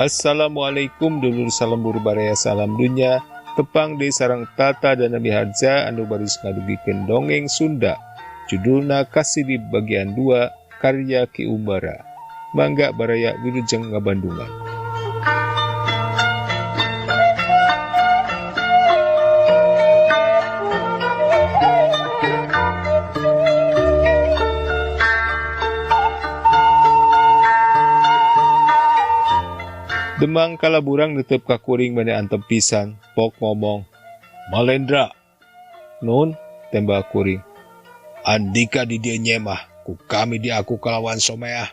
Assalamualaikum dulur salam burbaraya salam dunya tepang di sarang tata dan nabi harja anu baris ngadugikeun dongeng Sunda judulna Kasih di bagian 2 karya Ki Umbara mangga baraya wilujeng ngabandungan. Demang kalaburang netep kakuring mana antem pisan, pok ngomong, "Malendra." "Nun," tembak kuring. "Andika di dia nyemah, ku kami di aku kalawan someah,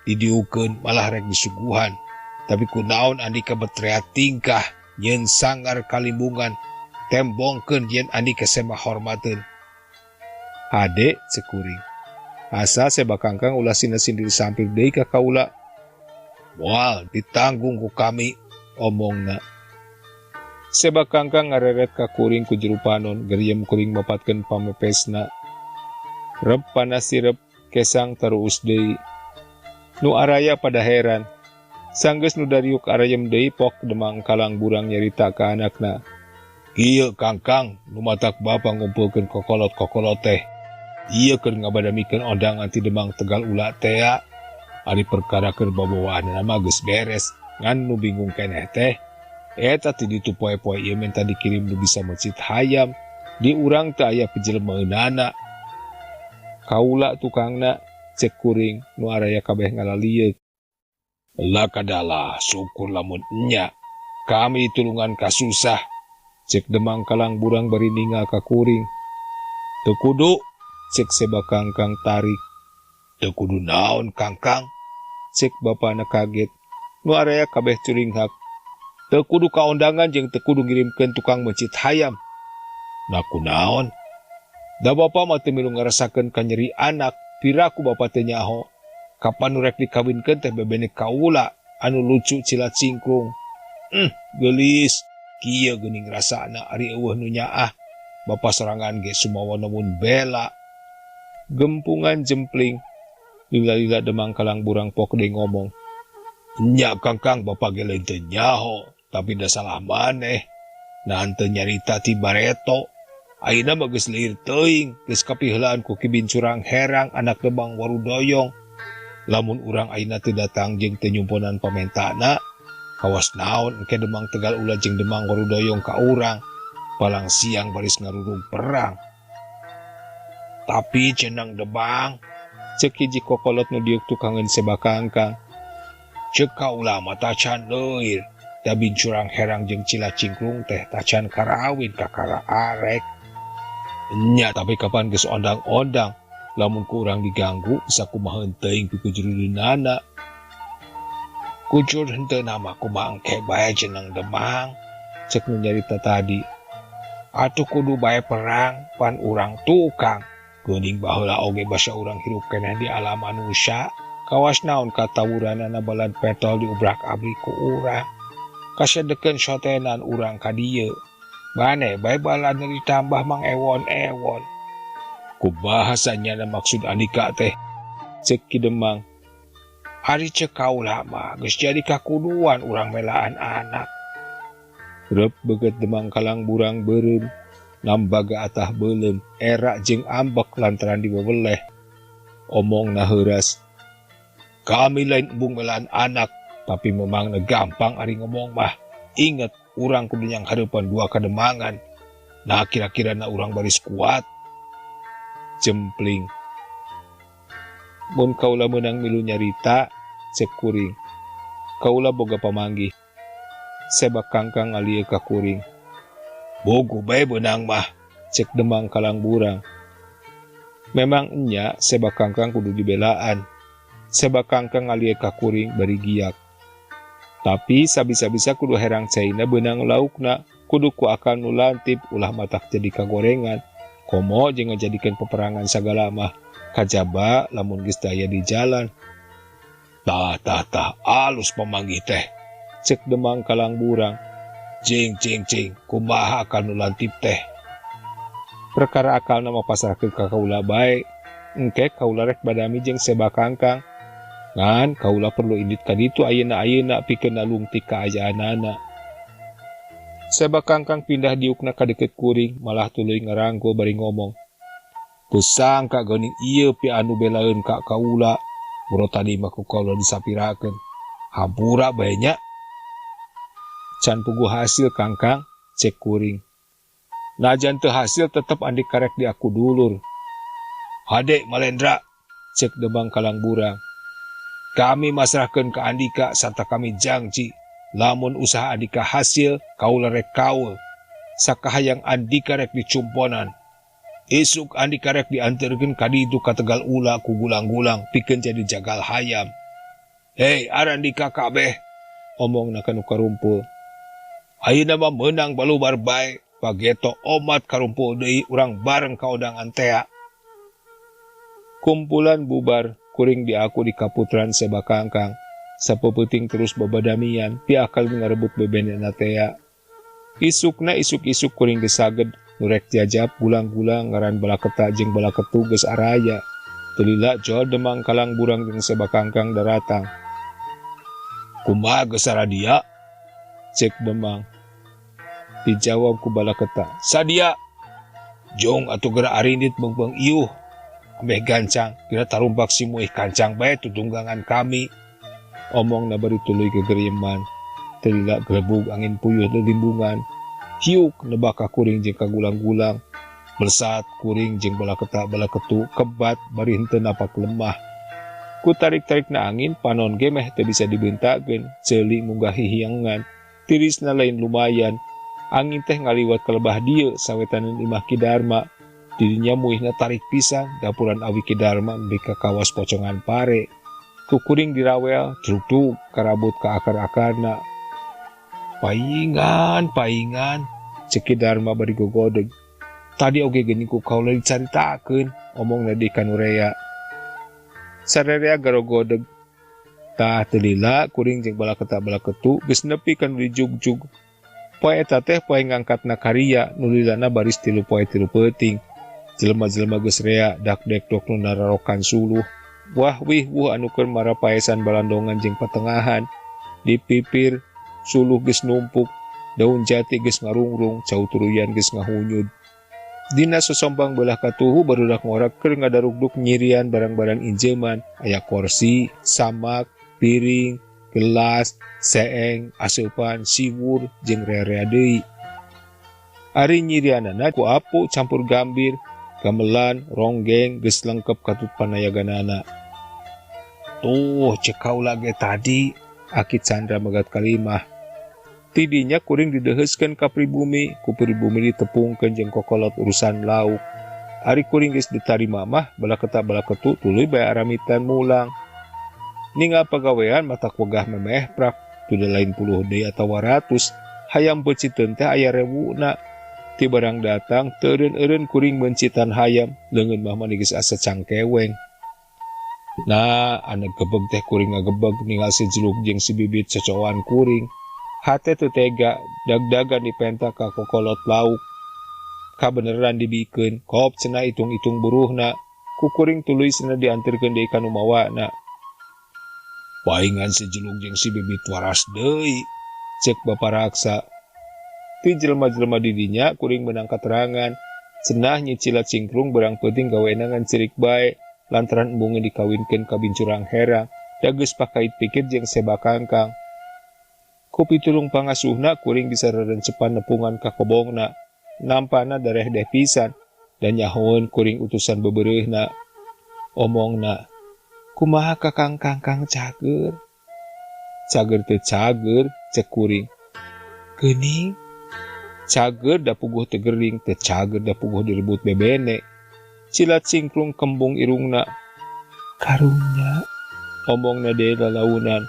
didiukeun malah rek disuguhan. Tapi ku naon andika betrea tingkah, nyen sangar kalimbungan, tembongkeun yen andika semah hormateun." "Ade," cek kuring. "Asa sebakangkang ulah sina-sina sampir deui ka kaula." "Moal ditanggung ku kami," omongna. Sebakangkang ngareret ka kuring ku jero panon, geriem kuring mapatkeun pamepesna. Rep panas sirep kesang terus deui. Nu araya pada heran. Sanggeus nu dariuk arayem deui pok demang kalang burang nyarita ka anakna. "Kieu kangkang nu matak bapa ngumpulkeun kokolot-kokolot teh. Ieu keur ngabadamikeun ondang anti demang tegal ula teh. Ari perkara keur babawaanna mah geus beres, ngan nu bingung keneh teh. Eta ti ditu poe-poe ieu minta dikirim nu bisa masjid hayam, di urang teu aya pijelemaeunana." "Kaula tukangna," cek kuring nu araya kabeh ngalalieuk. "Lah kadalah syukur lamun enya, kami tulungan ka susah," cek demang kalang burang bari ningal ka kuring. "Teu kudu," cek sebakangkang tarik. "Teu kudu naon kangkang?" cek bapana kaget. Nu araya kabeh curinghak. "Teu kudu kaondangan jeung teu kudu ngirimkeun tukang masjid hayam." "Nah kunaon?" "Da bapa mah teu milu ngarasakeun kanyeri anak, piraku bapa teh nyaho. Kapan nu rek dikawinkeun teh bebene kaula anu lucu cilat cingkrung. Geulis, kieu geuning rasana ari eueuh nu nyaah. Bapa sorangan ge sumawa namun bela." Gempungan jempling. Lila-lila demang kalang burang pok deui ngomong, "Nya kangkang bapa ge lain teu nyaho, tapi da salah maneh. Nah teu nyarita ti bareto. Ayeuna mah geus leuir teuing, geus kapiheulaan ku Ki Bincurang Herang anak Demang Warudoyong. Lamun urang ayeuna teu datang jeung teu nyumponan pamentana, kawas naon engke Demang Tegal Ula jeung Demang Warudoyong ka urang, palang siang baris ngarurung perang." "Tapi cenang Demang," cek hiji kokolot nu diuk tukangeun sebakangkang. "Ceuk kaula mah tacan leuir, da Bincurang Herang jeung Cilat Cingkrung teh tacan karawin ka kara arek." "Nya tapi kapan geus ondang-ondang, lamun ku urang diganggu bisa kumaha teuing ku kujurudeunana." "Kujur henteuna mah kumaha engke bae cenang Demang," cek nu nyarita tadi. "Atuh kudu bae perang pan urang tukang. Geuning baheula oge basa urang hirup keneh di alam manusia, kawas naon katawuranana balad petol diubrak-abrik ku urang. Kasedekeun sotenan urang ka dieu, bane bae balad nu ditambah mang ewon-ewon." "Kumaha sanyana maksud andika teh?" cek Ki Demang. "Ari ceuk kaula mah geus jadi kakuduan urang melaan anak." Rep beugeut demang kalang burang beureum. Nambaga atah beuleum, era jeung ambek lantaran dibabeleh. Omongna heuras, "Kami lain embung melaan anak, tapi memangna gampang ari ngomong mah. Inget, urang kudu nyang hareupan dua kademangan. Nah kira-kira na urang baris kuat." Jempling. "Mun kaula meunang milu nyarita," cek kuring, "kaula boga pamanggih." Sebakangkang ngalieuk ka kuring. "Bogo bae beunang mah," cek demang kalang burang. Memang enya sebakangkang kudu dibelaan. Sebakangkang ngalieuk ka kuring bari giyak. Tapi sabisa-bisa kudu herang caina beunang laukna, kudu ku akal nu lantip ulah matak jadi kagorengan. Komo jeung ngajadikeun peperangan sagala mah kajaba lamun geus daya di jalan. Tah alus pamanggih teh," cek demang kalang burang. Cing, kumaha akal nu lantip teh?" "Perkara akalna mah pasrahkeun ka kaula bae. Engke kaula rek badami jeung sebakangkang. Ngan kaulah perlu indit kaditu ayeuna pikeun nalung ti kaajaanana. Sabakangkang pindah diukna ka deket kuring malah tuluy ngaranggo bari ngomong. Teu sangka geuning ieu pi anu belaeun ka kaula. Muro tadi mah ku kaula disapirakeun. Hampura bae nya. Can puguh hasil kangkang, cek kuring. Najan teu hasil tetep andi karek di aku dulur. Hade Malendra, cek Demang Kalang Burang. Kami masrahkeun ka Andika sarta kami jangci. Lamun usaha Andika hasil, kaula rek kaul. Sakahayang Andika rek dicumponan. Isuk Andika rek dianterkeun ka ditu ka Tegal Ula ku gulang-gulang pikeun jadi jagal hayam. Hei Arandika kabeh, omongna kanu karumpul. Ayeuna mah meunang balubar bae. Pageto omat karumpul deui urang bareng kaodangan tea. Kumpulan bubar, kuring di aku di kaputran sebakangkang. Sapeuting terus babadamian, pi akal ngarebut bebenena tea. Isuk kuring gesaged, nurek jajab gulang-gulang ngaran balaketa jeung balaketu geus araya. Telila jol Demang Kalang Burang jeung sebakangkang daratang. Kumaha geus saradia? Cek Demang. Dijawab ku balaketa, sadia. Jong atuh geura arindit beung-beung iuh. Ambeh gancang, kira tarumpak si muih kancang bae tutunggangan kami. Omong na bari tuluy kegerieman. Telila gelebug angin puyuh lelimbungan. Hiuk nebaka kuring jeung kagulang-gulang. Belsat kuring jeung balaketa balaketu kebat bari henteu napak lemah. Ku tarik-tarik na angin panon ge meh teu bisa dibeuntakeun, ceuli munggah hihiangan. Tirisna lain lumayan. Angin teh ngaliwat ke lebah dieu sawetaneun imah Ki Darma. Dirinya muihna tarik pisan dapuran awi Ki Darma nepi ka kawas pocongan pare. Ku kuring dirawel truk-truk karabut ka akar-akarna. Paingan, cek Ki Darma bari gogodeg. Tadi oge geuning ku kaula dicaritakeun, omongna di kanurea. Sarerea garogodeg. Tah telila kuring jeung balaketa balaketu geus nepi kanu dijugjug. Poe eta teh poe ngangkatna karya nulilana baris 3 poe 3 peuting. Jelema-jelema geus rea dak-dekdok nu nararokan suluh. Wah wih wuh anu keur marapaesan balandongan jeung patengahan. Di pipir suluh geus numpuk, daun jati geus ngarungrung, cauturuyan geus ngahunyud. Dina sosombang belah katuhu barudak ngorak keur ngadarugduk nyirian barang-barang injeman, aya kursi, samak, piring, gelas, seeng, aseupan, siwur, jeung rea-rea deui. Ari nyirianana ku apu campur gambir, gamelan, ronggeng, geus lengkep katut panayaganana. Tuh cek kaula ge tadi, Aki Chandra megat kalimah. Tidinya kuring dideheuskeun ka pribumi, ku pribumi ditepungkeun jeung kokolot urusan lauk. Ari kuring geus ditarima mah balaketa-balaketu tuluy bae aramitan mulang. Ningal pagawean matak wegah memeh prak, tuda lain 10 deui atawa 100, hayam benciteun teh aya rewuna. Ti barang datang teu eureun-eureun kuring bencitan hayam, leungeun mah mani geus asa cangkeweng. Nah, anu gebeg teh kuring ngagebeg ningal sejeluk jeung sibibit cocoan kuring. Hate teu tega, dag-dagan dipenta ka kokolot lauk. Kabeneran dibikeun, kop cenah itung-itung buruhna. Ku kuring tuluy cenah dianterkeun deui ka nu mawana. Paingan sejeluk jeung sibibit waras deui, cek Baparaksa. Ti jelema-jelema didinya kuring meunang katerangan, cenah nyicilat cingkrung berang peuting gawena ngan cirik bae, lantaran embungeun dikawinkeun ka bincurang herang, da geus pakait pikir jeung sebakangkang. Ku pitulung pangasuhna kuring bisa rerencepan nepungan ka kobongna, nampana dareh-deh pisan, dan nyahoeun kuring utusan bebeureuhna. Omongna, kumaha kakang kangkang cager? Cager teu cager, cek kuring. Geuning. Cager da puguh teu gering, teu cager da puguh direbut bebene. Cilat cingkrung kembung irungna. Karunya, omongna deui lalaunan.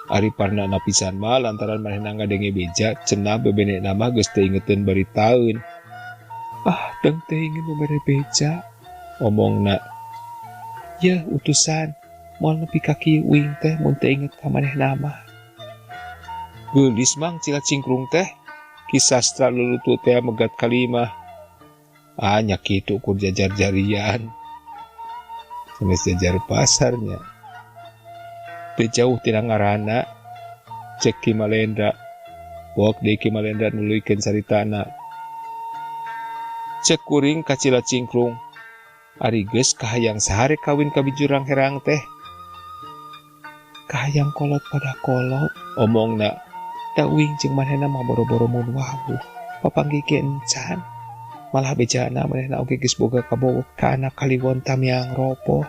Ari parnana pisan mah lantaran manehna ngadenge beja, cenah bebene mah geus teu ingeteun bari taeun. Ah, deung teu inget babere beja, omongna. Yeuh utusan, moal nepi ka kieu uing teh mun teu inget ka manehna mah. Geulis mang cilat cingkrung teh, Ki Sastra lulutu teh megat kalimah. Ah, nya kitu ukur jajar jarian. Sanes jajar pasarnya. Teu jauh tina ngaranna, cek Ki Malendra. Wok deui Ki Malendra nuluykeun caritana. Cek kuring kacila cingklung, ari geus kahayang sahare kawin ka bijurang herang teh. Kahayang kolot pada kolot, omongna. Da uing jeung manehna mah boro-boro mun wawuh, papanggih ge encan. Malah bejana manehna oge geus boga kabowok ka anak kaliwon tamiang ropo.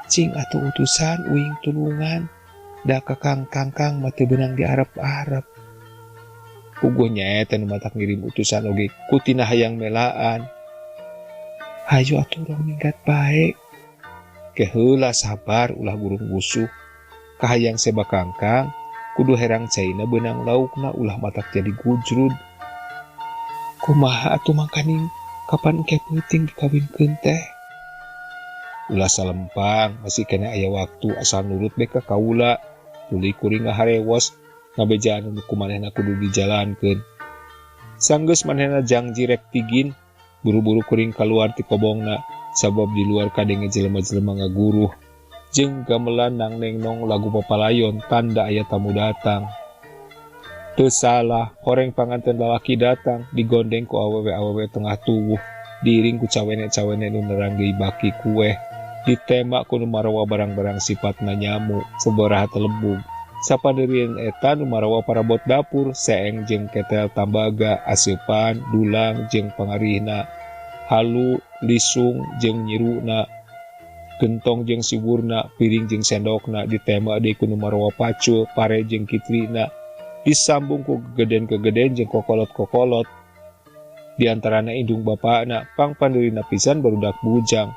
Cing atuh utusan uing tulungan, da kakang-kangkang mah teu beunang diarep-arep. Puguh nyaeta nu matak ngirim utusan oge kutina hayang melaan. Hayu atuh urang minggat bae. Keheula sabar ulah burung busuh. Kahayang sebakangkang, kudu herang caina beunang laukna ulah matak jadi gujrud. Kumaha atuh mangkaning kapan engke peuting dikawinkeun teh? Ulah salempang, masih kena aya waktu asal nurut be ka kaula. Tuluy kuring ngaharewos, ngabejaan nu kumanehna kudu dijalankeun. Sanggeus manehna janji rek pigin, buru-buru kuring kaluar ti kobongna, sabab di luar kadenge jelema-jelema ngaguruh. Jeung gamelan nang nengnong lagu papalayon tanda aya tamu datang. Teu salah, horeng panganten lalaki datang, digondeng ku awewe-awewe tengah tuwuh, diiring ku cawene-cawene nu neranggei baki kue, ditema ku nu marawa barang-barang sifatna nyamu, sabaraha telebung. Sapadeureun eta nu marawa parabot dapur, seeng jeung ketel tambaga, aseupan, dulang jeung pangarihna, halu, lisung jeung nyiruna, gentong jeung siburna, piring jeung sendokna, ditema deui ku nu marawa pacul, pare jeung kitrina, disambung ku gegeden-gegeden jeung kokolot-kokolot. Di antarana indung bapana, pang pandeurina pisan barudak bujang.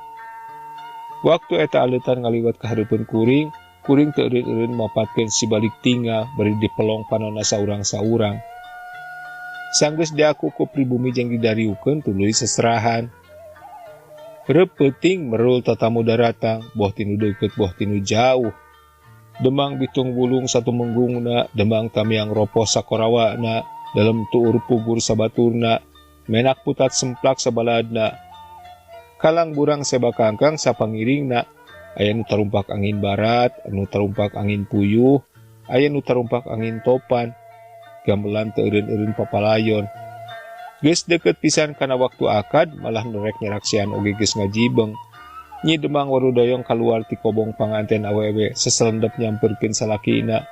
Waktu eta aleutan ngaliwat ka hareupeun kuring, kuring teu eureun-eureun mapatkeun sibalik tinggal bari dipelong panonna saurang-saurang. Sanggeus diaku ku pribumi jeung didariukeun tuluy seserahan. Reup peuting merul tatamu daratang, boh tinu deukeut boh tinu jauh. Demang bitung bulung satu menggungna, demang tamiang ropo sakorawana, dalam tuur pugur sabaturna, menak putat semplak sabaladna. Kalang burang sebakangkang sapangiringna, aya nu tarumpak angin barat, anu tarumpak angin puyuh, aya nu tarumpak angin topan, gamelan teu eureun-eureun papalayon. Geus deukeut pisan kana waktu akad, malah nerek nyeraksian oge geus ngajibeng. Nyi Demang Warudoyong kaluar ti kobong panganten awewe, seselendep nyamperkeun salakina.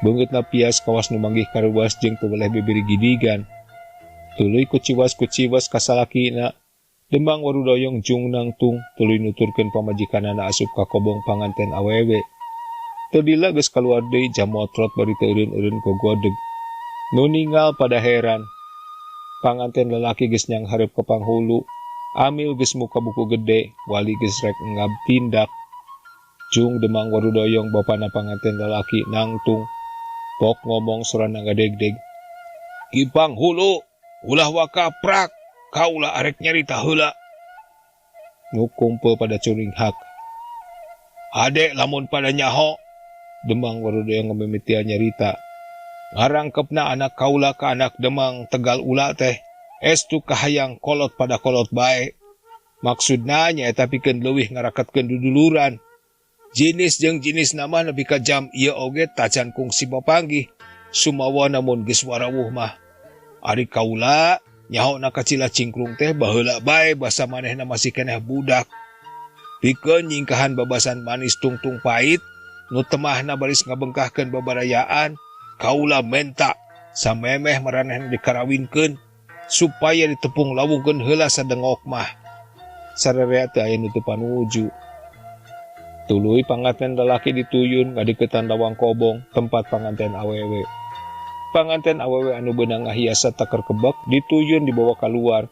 Beungeutna pias kawas nu manggih karuas jeung teu boleh bibiri gidigan. Tuluy kuciwas-kuciwas ka salakina. Demang Warudoyong jung nangtung, tuluy nuturkeun pamajikanana asup ka kobong panganten awewe. Teu dila geus kaluar deui jam motrot bari teu eureun-eureun gogodeg. Nu ninggal pada heran. Panganten lalaki geus nyang hareup ka panghulu. Amil geus muka buku gede, wali geus rek ngab tindak. Jung Demang Warudoyong bapana panganten lalaki nangtung. Pok ngomong sorana ngadegdeg. Ki panghulu, ulah wakaprak, kaulah arek nyarita heula. Ngukumpul pada curing hak. Ade lamun pada nyaho, Demang Warudoyong ngamimitian nyarita. Ngarangkepna anak kaula ka anak Demang Tegal Ula teh. Estu kahayang kolot pada kolot bae. Maksudna nyaeta pikeun leuwih ngaraketkeun duduluran. Jinis jeung jinis nama nepi ka jam ieu oge tacan kungsi papanggih. Sumawa namun geus warawuh mah. Ari kaula nyahona kacila cingklung teh baheula bae basa manehna masih keneh budak. Pikeun nyingkahan babasan manis tungtung pait nu temahna baris ngabengkahkeun babarayaan. Kaula menta samemeh maranehna dikarawinkeun supaya ditepung lawungkeun heula sadengok mah. Sarerea teu aya nu teu panuju. Tuluy panganten lalaki dituyun ngadeuketan lawang kobong tempat panganten awewe. Panganten awewe anu beunang ngahiasa taker kebek dituyun dibawa keluar.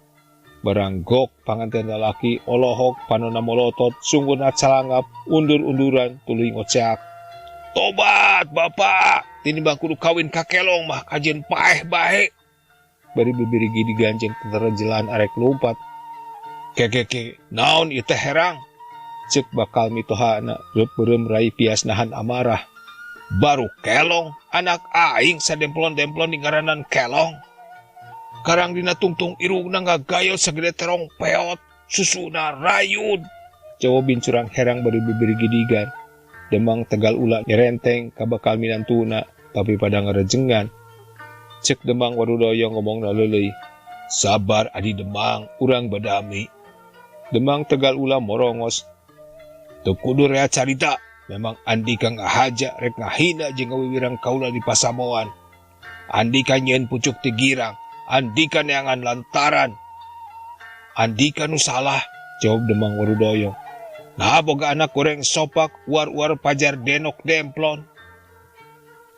Baranggok panganten lalaki olohok panonna molotot sunggurna calangap undur-unduran tuluy ngoceak. Tobat bapak, tinimbang kudu kawin ka kelong mah kajen paeh bae. Bari bibiri gidigan jeung teterejelan arek lumpat. Kekeke, naon ieu teh herang? Ceuk bakal mitohana reup beureum rai pias nahan amarah. Baru kelong, anak aing sademplon-demplon dingaranan kelong. Karang dina tungtung irungna ngagayot sagede terong peot, susuna rayud. Jawa bincurang herang bari bibiri gidigan. Demang tegal ula nyerenteng kabakal minantuna tapi pada ngarejengan. Cek Demang Warudoyong ngomong na lelei. Sabar adi Demang, urang badami. Demang tegal ula morongos. Teu kudu rea carita, memang andi kang ngahaja rek ngahina jeung ngawiwirang kaula di pasamoan. Andi ka nyeun pucuk ti girang, andi ka neangan lantaran. Andi ka nu salah, jawab Demang Warudoyong. Nah boga anak goreng sopak uar-uar pajar denok demplon.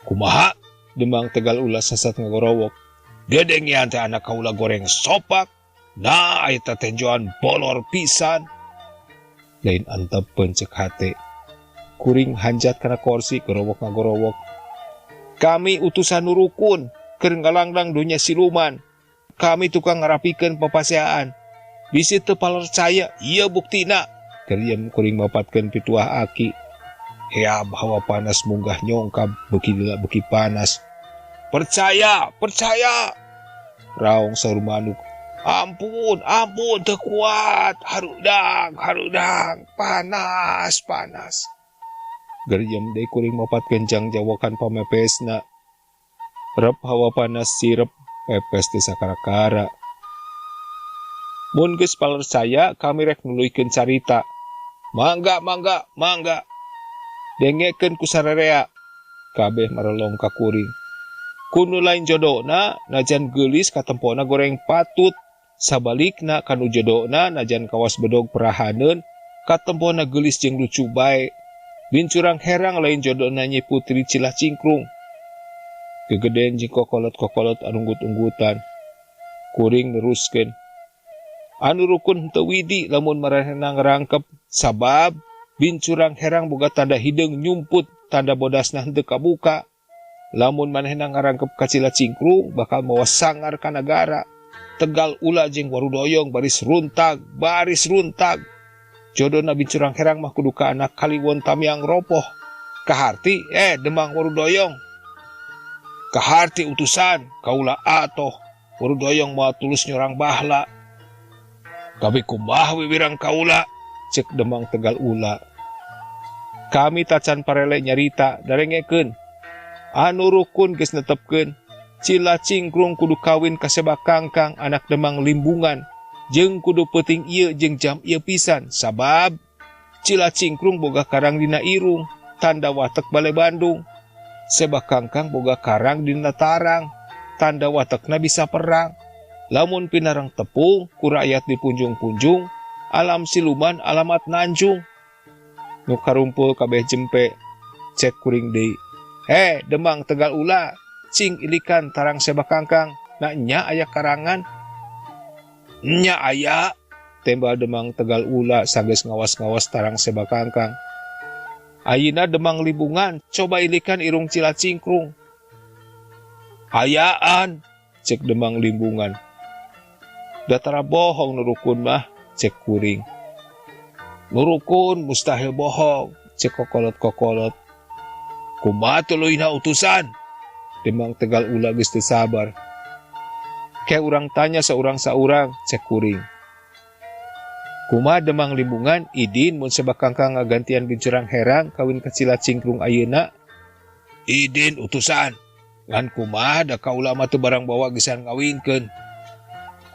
Kumaha? Demang tegal ula sasat ngagorowok. Dedeng ya teh anak kaula goreng sopak. Nah eta tenjoan bolor pisan. Lain antep pencek hate. Kuring hanjat kana kursi gorowok ngagorowok. Kami utusan nurukun keur ngalanglang dunya siluman. Kami tukang ngarapikeun papaseaan. Bisi teu palercaya, ieu buktina. Keriem kuring mapatkeun pituah aki. Heab hawa panas munggah nyongkab beuki dila beuki panas. Percaya, percaya. Raong saur manuk. Ampun, ampun teu kuat. Harudang, harudang. Panas, panas. Geriem deui kuring mapatkeun jang jawokan pamepesna. Rep hawa panas sirep pepes teu sakara-kara. Mun geus palercaya kami rek nuluykeun carita. Mangga, mangga, mangga. Dengekeun ku sararea. Kabeh marelong ka kuring. Kunu lain jodona najan geulis katempona goreng patut. Sabalikna kanu jodona najan kawas bedog perahaneun katempona geulis jeung lucu bae. Bincurang herang lain jodona Nyi Putri Cilah Cingkrung. Gegeden jeung kokolot-kokolot anu unggut-unggutan. Kuring neruskeun. Anu rukun henteu widi lamun maranehna ngarangkep sabab bincurang herang boga tanda hideung nyumput tanda bodasna henteu kabuka. Lamun manehna ngarangkep ka Cilah Cingkrung bakal mawa sangar ka nagara. Tegal ula jeung Warudoyong baris runtag, baris runtag. Jodona bincurang herang mah kudu ka anak Kaliwon Tamiang Ropoh. Kaharti, Demang Warudoyong. Kaharti utusan, kaula atoh. Warudoyong moal tulus nyorang bahla. Kabi kumaha wiwirang kaula, cek Demang tegal ula. Kami tacan parele nyarita, darengekeun. Anu rukun geus netepkeun. Cilah Cingkrung kudu kawin ka Sebakangkang anak Demang Limbungan. Jeung kudu peuting ieu jeung jam ieu pisan. Sabab Cilah Cingkrung boga karang dina irung, tanda watek bale Bandung. Sebakangkang boga karang dina tarang, tanda watekna bisa perang. Lamun pinarang tepung, ku rakyat di punjung-punjung, alam siluman alamat nanjung. Nu karumpul kabeh jempe, cek kuring deui. Demang tegal ula, cing ilikan tarang Sebakangkang, na nya aya karangan. Nya aya, tembal Demang tegal ula sageus ngawas-ngawas tarang Sebakangkang. Ayeuna Demang Limbungan, coba ilikan irung Cilah Cingkrung. Ayaan, cek Demang Limbungan. Datara bohong nurukun mah, cek kuring. Nurukun mustahil bohong, cek kokolot-kokolot. Kumaha tuluyna utusan? Demang tegal ula geus teu sabar. Ke urang tanya saurang-saurang, cek kuring. Kumaha Demang Limbungan idin mun Sebakangkang ngagantian bincurang herang kawin ka Cilah Cingkrung ayeuna? Idin utusan. Ngan kumaha da kaula mah teu barang bawa gesan ngawinkeun.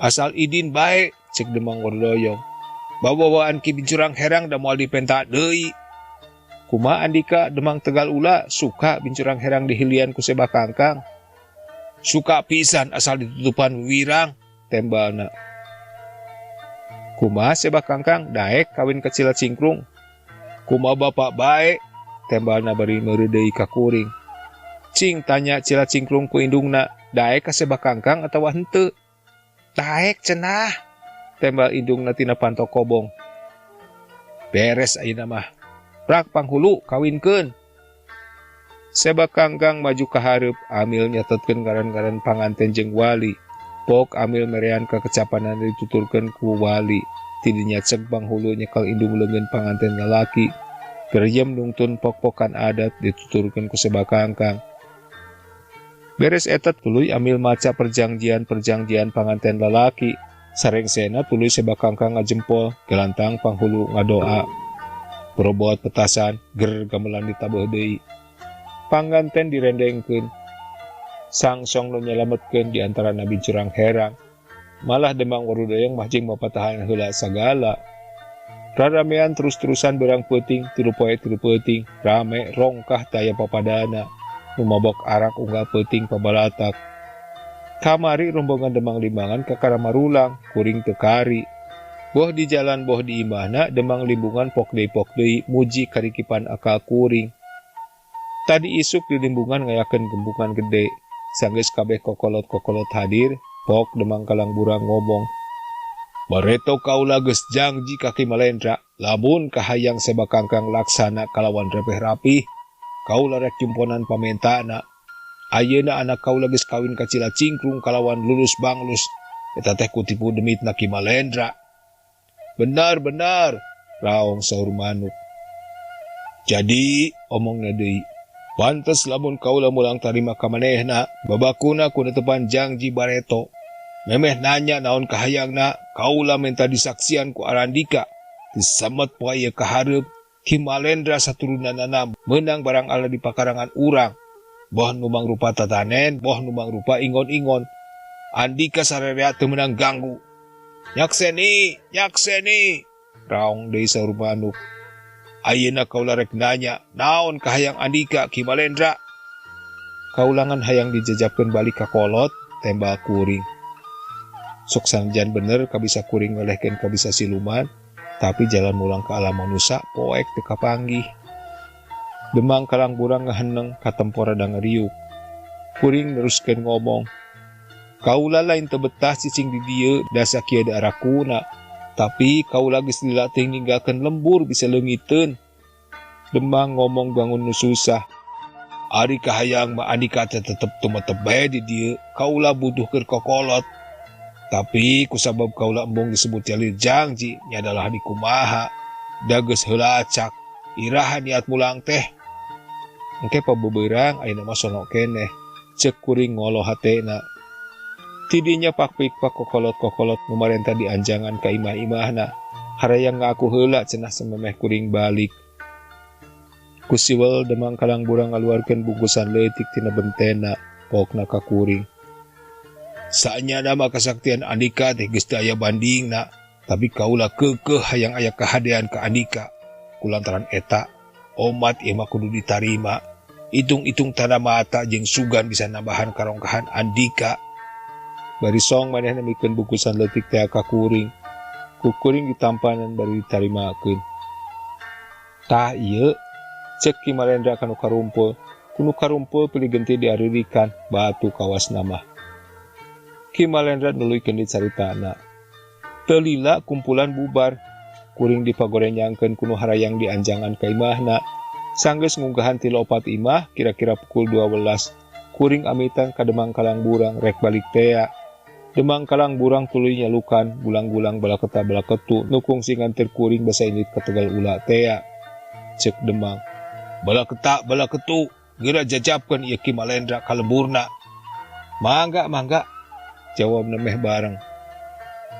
Asal idin bae, cek Demang Warudoyong. Bawaan ki bincurang herang da moal dipenta deui. Kumaha andika Demang tegal ula suka bincurang herang dihilian ku Sebakangkang? Suka pisan asal ditutupan wiwirang, tembalna. Kumaha Sebakangkang daek kawin ka Cilah Cingkrung? Kumaha bapak bae, tembalna bari meureuh deui ka kuring. Cing tanya Cilah Cingkrung ku indungna, daek ka Sebakangkang atawa henteu? Daek cenah, tembal indungna tina panto kobong. Beres ayeuna mah. Rak panghulu kawinkeun. Sebakangkang maju ka hareup, amil nyatetkeun ngaran-ngaran panganten jeung wali. Pok amil merean ka kecapanan dituturkeun ku wali. Tidinya cek panghulu nyekel indung leungeun panganten lalaki. Geriem nungtun pok-pokan adat dituturkeun ku Sebakangkang. Beres eta tuluy amil maca perjanjian-perjanjian panganten lalaki. Sarengsena tuluy Sebakangkang ngajempol, gelantang panghulu ngadoa. Berobot petasan ger gamelan ditabeuh deui. Panganten direndengkeun. Sangsong nu nyalametkeun di antara nabi curang herang. Malah demang warudayang mah jeung mapatahan heula sagala. Raramean terus-terusan berang peuting, tilu poe tilu peuting, rame rongkah taya papadana. Nu mabok arak unggal peuting pabalatak. Kamari rombongan demang limbangan kakara marulang, kuring teu kari. Boh di jalan boh di imahna demang limbungan pok deui muji karikipan akal kuring. Tadi isuk di limbungan ngayakeun gembungan gede. Sanggeus kabeh kokolot-kokolot hadir, pok demang kalang burang ngomong. Bareto kaula geus janji ka Ki Malendra, lamun kahayang sebakangkang laksana kalawan repeh rapih, kaula rek jumponan pamentana. Ayeuna anak kaula geus kawin ka Cila Cingkrung kalawan lulus banglus, eta teh kutipu demitna Ki Malendra. Benar, raong saur manuk. Jadi, omongna deui, pantes lamun kaula mulang tarima ka manehna, babakuna ku netepan janji Bareto. Memeh nanya naon kahayangna, kaula minta disaksian ku Arandika. Disamet poe ieu kahareup, Ki Malendra saturunanana meunang barang ala di pakarangan urang. Boh nu mangrupa tatanen, boh nu mangrupa ingon-ingon. Andika sarerea teu meunang ganggu. Nyakseni, raong deui saur manuk. Ayeuna kaula rek nanya, naon kahayang Andika Ki Malendra? Kaulangan hayang dijajabkeun balik ka kolot, tembal kuring. Sok sangjan bener kabisa kuring ngelehkeun kabisa siluman, tapi jalan mulang ke alam manusia poek teu kapanggih. Demang kalang burang ngaheneng katempor rada ngeriuk. Kuring neruskeun ngomong. Kaula lain teu betah cicing di dieu da sakieu da arakuna, tapi kaula geus dilatih ninggalkeun lembur bisa leungiteun. Demang ngomong bangun nu susah. Ari kahayang mah Andika teh tetep tumetep bae di dieu, kaula butuhkeun kokolot. Tapi kusabab kaula embung disebut jalil janji nya adalah di kumaha. Da geus heula acak, iraha niat mulang teh. Engke pabebeurang ayeuna mah sono keneh, ceuk kuring ngolo hatena. Tidinya pakpik-pak kokolot-kokolot numarenta di anjangan ka imah-imahna. Harayang ngaku heula cenah sememeh kuring balik. Kusiwel demang kalang burang ngaluarkeun bungkusan leutik tina bentena, pokna ka kuring. Saanya nama kesaktian Andika teh geus teu aya bandingna, tapi kaula keukeuh hayang aya kahadean ka Andika. Kulantaran eta, omat ieu mah kudu ditarima. Itung-itung tanda mata jeung sugan bisa nambahan karongkahan Andika. Bari song manehna mikeun bungkusan leutik teh ka kuring. Ku kuring ditampanan bari ditarimakeun. Tah ieu, ceuk Ki Malendra kanu karumpul. Kunu karumpul pilih genti diaririkan batu kawas nama. Ki Malendra nuluykeun dicaritana. Teu lila kumpulan bubar. Kuring dipagorenyangkeun kunu harayang di anjangan ka imahna. Sanggeus ngunggahan ti 4 imah kira-kira pukul 12. Kuring amitan ka demang kalang burang rek balik tea. Demang kalang burang tuluy nyalukan gulang-gulang balaketa balaketu nukung singantir kuring basa indit ka Tegal ula tea. Ceuk demang. Balaketa balaketu geura jajabkeun ieu Ki Malendra ka lemburna. Mangga. Jawab nemeh bareng.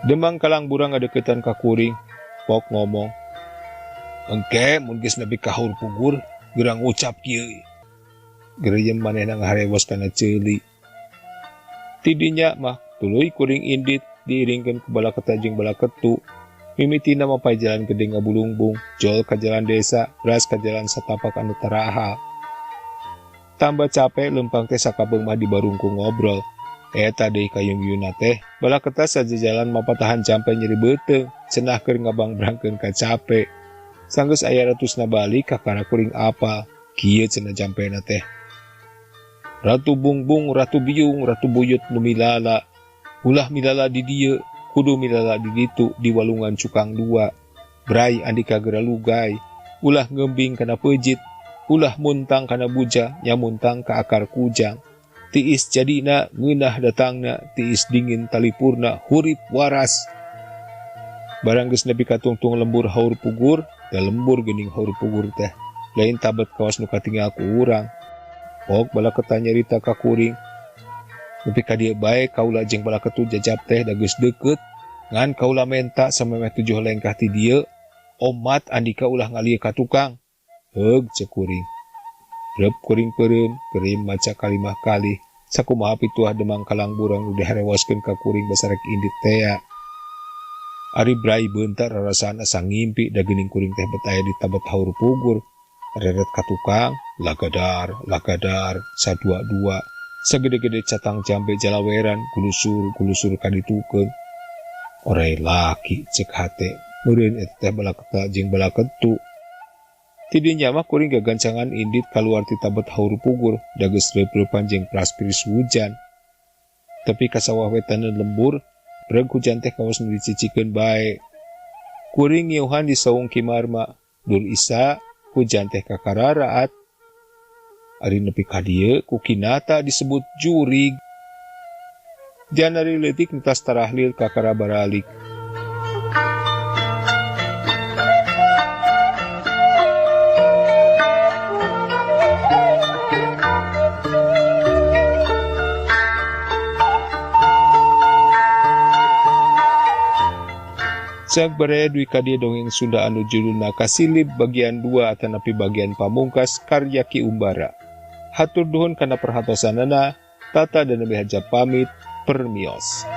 Demang kalang burang ngadeuketan ka kuring, pok ngomong. Engke mun geus nepi ka haur pugur, geura ngucap kieu. Geureuyeun manehna ngaharewos kana ceuli. Tidinya mah tuluy kuring indit diiringkeun ku balaketa jeung balaketu. Mimitina mapai jalan gede ngabulungbung, jol ka jalan desa, beras ka jalan satapak anu taraha. Tambah capek lempang teh sakabeung mah dibarungku ngobrol. Eta deui kayung-yuna teh, balaketa saja jalan mapatahan jampe nyeri beuteung, cenah keur ngabang-brangkeun ka capek. Sanggeus aya ratusna balik kakara kuring apa, kieu cenah jampena teh. Ratu bungbung, ratu biung, ratu buyut nu milala. Ulah milala di dieu, kudu milala di ditu di walungan cukang 2. Brai Andika geura lugay, ulah ngembing kana peujit, ulah muntang kana buja, nya muntang ka akar kujang. Tiis jadina, ngeunah datangna, tiis dingin talipurna, hurip waras. Barang geus nepi ka tungtung lembur haur pugur, da lembur geuning haur pugur teh. Lain tabet kawas nu katinggal ku urang. Pok balaketa nyarita ka kuring. Nepi ka dieu bae kaula jeung balaketu jajab teh da geus deukeut, ngan kaula menta samemeh 7 lengkah ti dieu. omat andika ulah ngalia ka tukang. Heug cek kuring. Rep kuring peureum, gerim maca kalimah kalih. Sakumaha pituah demang kalang burang nu diharewaskeun ka kuring basarek indit tea. Ari brai beuntar rarasaan asa ngimpi da geuning kuring teh betaya di tabat haur pugur. Reret ka tukang, lagadar, sadua-dua. Sagede-gede catang jambe jalaweran, gulusur kaditukeun. Orai laki cek hate, meureun eta teh balaketa jeung balaketu. Tidinya mah kuring gagancangan indit kaluar ti tabat haur pugur, da geus reup-reupan jeung praspiris hujan. Tapi kasawah wetaneun lembur, breg hujan teh kawas nu dicicikeun bae. Kuring ngiuhan di saung kimarma, dur isa, hujan teh kakararaat. Ari nepi ka dieu ku kinata disebut jurig. Janari leutik nu tas tarahlil kakara baralik. Cak baraya dui kadia dongeng Sunda anu judulna Kasilip bagian 2 atanapi bagian pamungkas karya Ki Umbara. Hatur nuhun kana perhatosanana, tata dan nabi haja pamit, permios.